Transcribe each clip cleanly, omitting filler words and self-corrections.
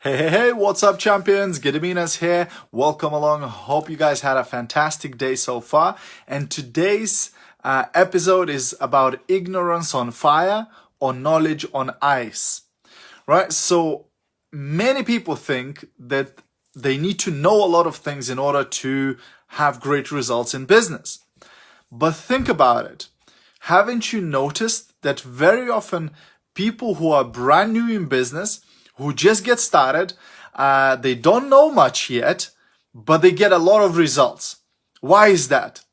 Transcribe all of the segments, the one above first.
Hey, what's up, champions? Gediminas here. Welcome along. Hope you guys had a fantastic day so far. And today's episode is about ignorance on fire or knowledge on ice. Right? So many people think that they need to know a lot of things in order to have great results in business. But think about it. Haven't you noticed that very often people who are brand new in business, who just get started, they don't know much yet, but they get a lot of results. Why is that?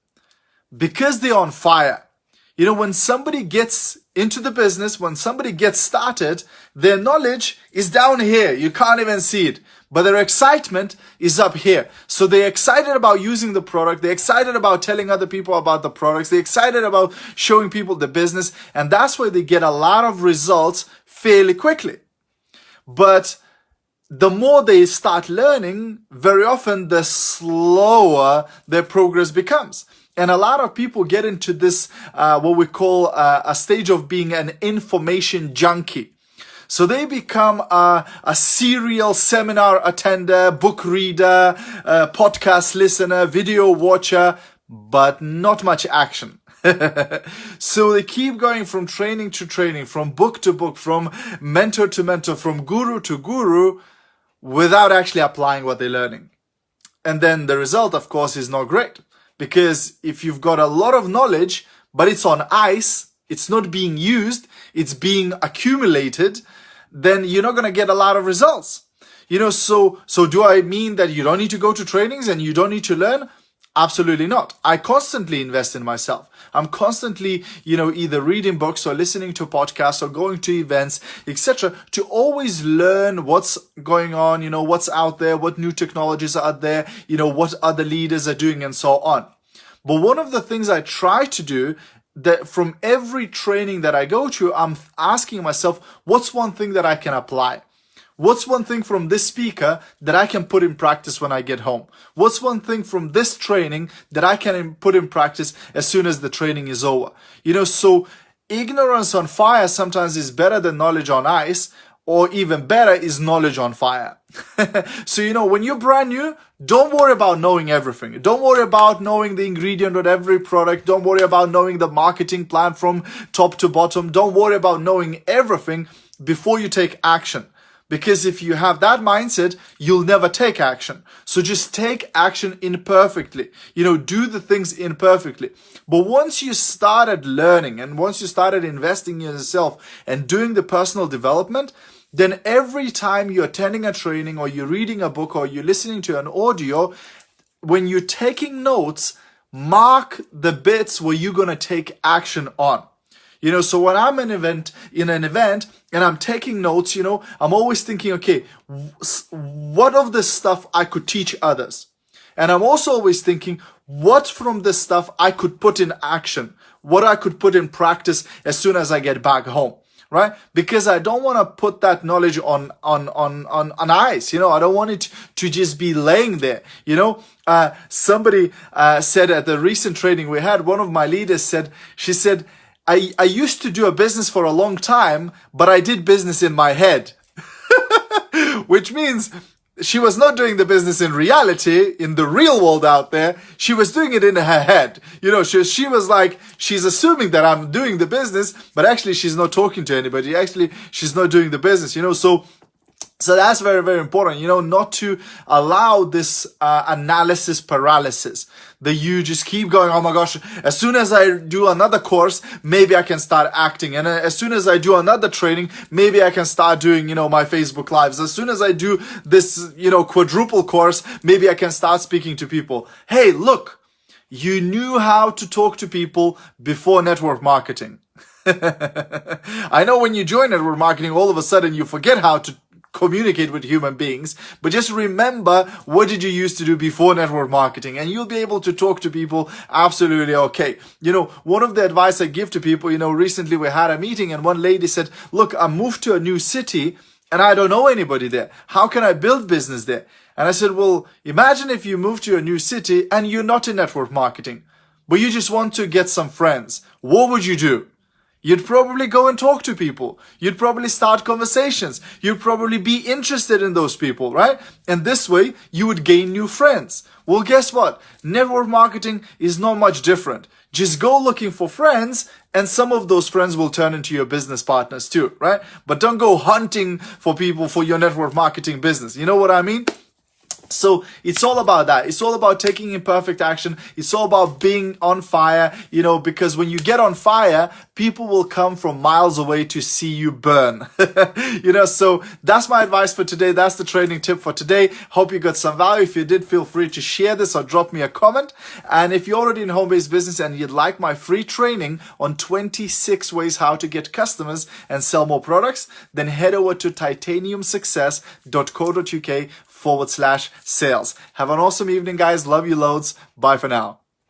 Because they're on fire. You know, when somebody gets into the business, when somebody gets started, their knowledge is down here. You can't even see it. But their excitement is up here. So they're excited about using the product. They're excited about telling other people about the products. They're excited about showing people the business. And that's why they get a lot of results fairly quickly. But the more they start learning, very often the slower their progress becomes. And a lot of people get into this, what we call a stage of being an information junkie. So they become a serial seminar attender, book reader, podcast listener, video watcher, but not much action. So they keep going from training to training, from book to book, from mentor to mentor, from guru to guru, without actually applying what they're learning. And then the result, of course, is not great. Because if you've got a lot of knowledge, but it's on ice, it's not being used, it's being accumulated, then you're not going to get a lot of results. You know, so do I mean that you don't need to go to trainings and you don't need to learn? Absolutely not. I constantly invest in myself. I'm constantly, either reading books or listening to podcasts or going to events, etc., to always learn what's going on, what's out there, what new technologies are there, what other leaders are doing and so on. But one of the things I try to do that from every training that I go to, I'm asking myself, what's one thing that I can apply? What's one thing from this speaker that I can put in practice when I get home? What's one thing from this training that I can put in practice as soon as the training is over? So ignorance on fire sometimes is better than knowledge on ice, or even better is knowledge on fire. So, when you're brand new, don't worry about knowing everything. Don't worry about knowing the ingredient of every product. Don't worry about knowing the marketing plan from top to bottom. Don't worry about knowing everything before you take action. Because if you have that mindset, you'll never take action. So just take action imperfectly. Do the things imperfectly. But once you started learning and once you started investing in yourself and doing the personal development, then every time you're attending a training or you're reading a book or you're listening to an audio, when you're taking notes, mark the bits where you're going to take action on. So when I'm in an event and I'm taking notes, I'm always thinking, okay, what of this stuff I could teach others? And I'm also always thinking, what from this stuff I could put in action, what I could put in practice as soon as I get back home, right? Because I don't want to put that knowledge on ice, I don't want it to just be laying there, Somebody said at the recent training we had, one of my leaders said, I used to do a business for a long time, but I did business in my head. Which means she was not doing the business in reality, in the real world out there. She was doing it in her head. She was like, she's assuming that I'm doing the business, but actually she's not talking to anybody. Actually, she's not doing the business, So that's very, very important, not to allow this analysis paralysis that you just keep going, oh my gosh, as soon as I do another course, maybe I can start acting. And as soon as I do another training, maybe I can start doing, my Facebook Lives. As soon as I do this, quadruple course, maybe I can start speaking to people. Hey, look, you knew how to talk to people before network marketing. I know when you join network marketing, all of a sudden you forget how to communicate with human beings, but just remember, what did you used to do before network marketing, and you'll be able to talk to people absolutely okay. One of the advice I give to people, recently we had a meeting and one lady said, look, I moved to a new city and I don't know anybody there. How can I build business there? And I said, well, imagine if you move to a new city and you're not in network marketing, but you just want to get some friends. What would you do? You'd probably go and talk to people. You'd probably start conversations. You'd probably be interested in those people, right? And this way, you would gain new friends. Well, guess what? Network marketing is not much different. Just go looking for friends, and some of those friends will turn into your business partners too, right? But don't go hunting for people for your network marketing business. You know what I mean? So it's all about that. It's all about taking imperfect action. It's all about being on fire, because when you get on fire, people will come from miles away to see you burn. So that's my advice for today. That's the training tip for today. Hope you got some value. If you did, feel free to share this or drop me a comment. And if you're already in home-based business and you'd like my free training on 26 ways how to get customers and sell more products, then head over to titaniumsuccess.co.uk/sales. Have an awesome evening, guys. Love you loads. Bye for now.